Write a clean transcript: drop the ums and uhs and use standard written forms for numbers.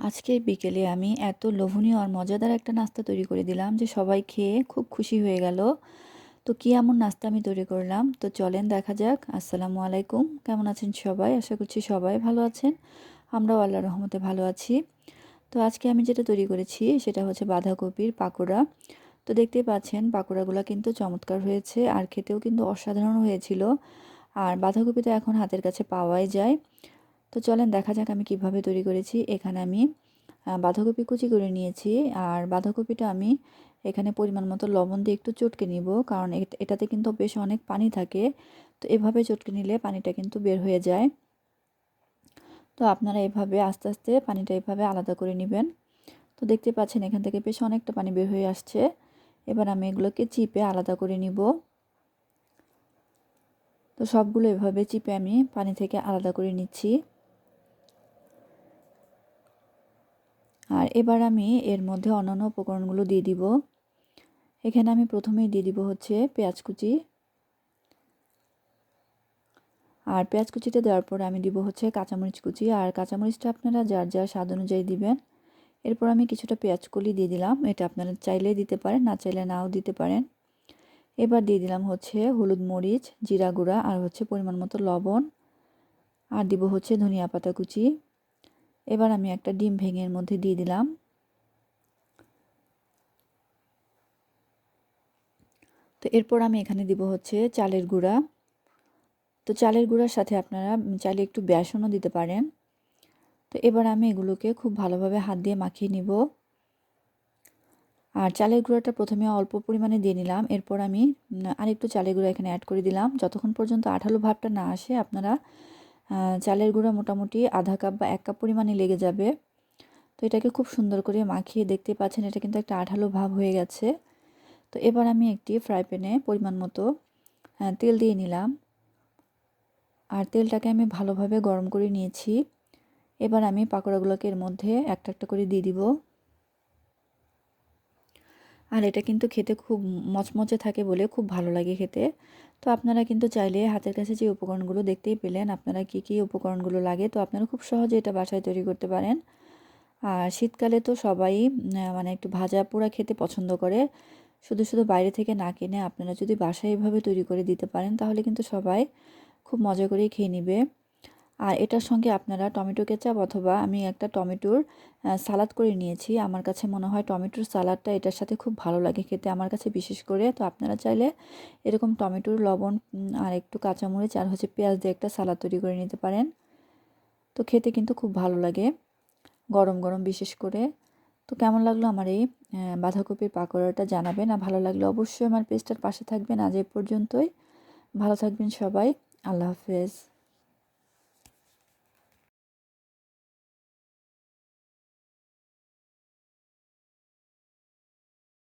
আজকে বিকেলে আমি এত লোভনীয় আর মজাদার একটা নাস্তা তৈরি করে দিলাম যে সবাই খেয়ে খুব খুশি হয়ে গেল। তো কি এমন নাস্তা আমি তৈরি করলাম, তো চলেন দেখা যাক। আসসালামু আলাইকুম, কেমন আছেন সবাই? আশা করছি সবাই ভালো আছেন। আমরাও আল্লাহর রহমতে ভালো আছি। তো আজকে আমি যেটা তৈরি করেছি সেটা হচ্ছে বাঁধাকপির পাকোড়া। তো দেখতেই পাচ্ছেন পাকোড়াগুলো কিন্তু চমৎকার হয়েছে আর খেতেও কিন্তু অসাধারণ হয়েছিল। আর বাঁধাকপি তো এখন হাতের কাছে পাওয়াই যায়। তো চলেন দেখা যাক আমি কিভাবে তৈরি করেছি। এখানে আমি বাঁধাকপি কুচি করে নিয়েছি। আর বাঁধাকপিটা আমি এখানে পরিমাণ মতো লবণ দিয়ে একটু চটকে নিব, কারণ এটাতে কিন্তু বেশ অনেক পানি থাকে। তো এভাবে চটকে নিলে পানিটা কিন্তু বের হয়ে যায়। তো আপনারা এভাবে আস্তে আস্তে পানিটা এভাবে আলাদা করে নেবেন। তো দেখতে পাচ্ছেন এখান থেকে বেশ অনেকটা পানি বের হয়ে আসছে। এবার আমি এগুলোকে চিপে আলাদা করে নিব। তো সবগুলো এভাবে চিপে আমি পানি থেকে আলাদা করে নিচ্ছি। আর এবার আমি এর মধ্যে অন্যান্য উপকরণগুলো দিয়ে দিব। এখানে আমি প্রথমেই দিয়ে দিব হচ্ছে পেঁয়াজ কুচি। আর পেঁয়াজ কুচিটা দেওয়ার পর আমি দিব হচ্ছে কাঁচামরিচ কুচি। আর কাঁচামরিচটা আপনারা যার যার স্বাদ অনুযায়ী দিবেন। এরপর আমি কিছুটা পেঁয়াজ কলি দিয়ে দিলাম। এটা আপনারা চাইলে দিতে পারেন, না চাইলে নাও দিতে পারেন। এবার দিয়ে দিলাম হচ্ছে হলুদ, মরিচ, জিরা গুঁড়া আর হচ্ছে পরিমাণ মতো লবণ। আর দিব হচ্ছে ধনিয়া পাতা কুচি। এবার আমি একটা ডিম ভেঙে এর মধ্যে দিয়ে দিলাম। তো এরপর আমি এখানে দিব হচ্ছে চালের গুঁড়া। তো চালের গুঁড়ার সাথে আপনারা চাইলে একটু বেসনও দিতে পারেন। তো এবার আমি এগুলোকে খুব ভালোভাবে হাত দিয়ে মাখিয়ে নিব। আর চালের গুঁড়াটা প্রথমে অল্প পরিমাণে দিয়ে নিলাম। এরপর আমি আরেকটু চালের গুঁড়া এখানে অ্যাড করে দিলাম। যতক্ষণ পর্যন্ত আঠালো ভাবটা না আসে আপনারা চালের গুঁড়া মোটামুটি আধা কাপ বা 1 কাপ পরিমাণে লেগে যাবে। তো এটাকে খুব সুন্দর করে মাখিয়ে দেখতে পাচ্ছেন এটা কিন্তু একটা আঠালো ভাব হয়ে গেছে। তো এবার আমি একটি ফ্রাই প্যানে পরিমাণ মতো তেল দিয়ে নিলাম। আর তেলটাকে আমি ভালোভাবে গরম করে নিয়েছি। এবার আমি পাকোড়াগুলোকে এর মধ্যে একটা একটা করে দিয়ে দিব। আর এটা কিন্তু খেতে খুব মচমচে থাকে বলে খুব ভালো লাগে খেতে। তো আপনারা কিন্তু চাইলে হাতের কাছে যে উপকরণগুলো দেখতেই পেলেন আপনারা কি কি উপকরণগুলো লাগে, তো আপনারা খুব সহজে এটা বাসায় তৈরি করতে পারেন। আর শীতকালে তো সবাই মানে একটু ভাজা পোড়া খেতে পছন্দ করে। শুধু শুধু বাইরে থেকে না কিনে আপনারা যদি বাসায় এভাবে তৈরি করে দিতে পারেন তাহলে কিন্তু সবাই খুব মজা করেই খেয়ে নেবে। আর এটার সঙ্গে আপনারা টমেটো কেচাপ অথবা আমি একটা টমেটোর সালাদ করে নিয়েছি। আমার কাছে মনে হয় টমেটোর সালাদটা এটার সাথে খুব ভালো লাগে খেতে আমার কাছে বিশেষ করে। তো আপনারা চাইলে এরকম টমেটোর লবণ আর একটু কাঁচামরিচ আর হচ্ছে পেঁয়াজ দিয়ে একটা সালাদ তৈরি করে নিতে পারেন। তো খেতে কিন্তু খুব ভালো লাগে গরম গরম বিশেষ করে। তো কেমন লাগলো আমার এই বাঁধাকপির পাকোড়াটা জানাবেন। আর ভালো লাগলে অবশ্যই আমার পেজটার পাশে থাকবেন। আজ এ পর্যন্তই, ভালো থাকবেন সবাই। আল্লাহ হাফেজ।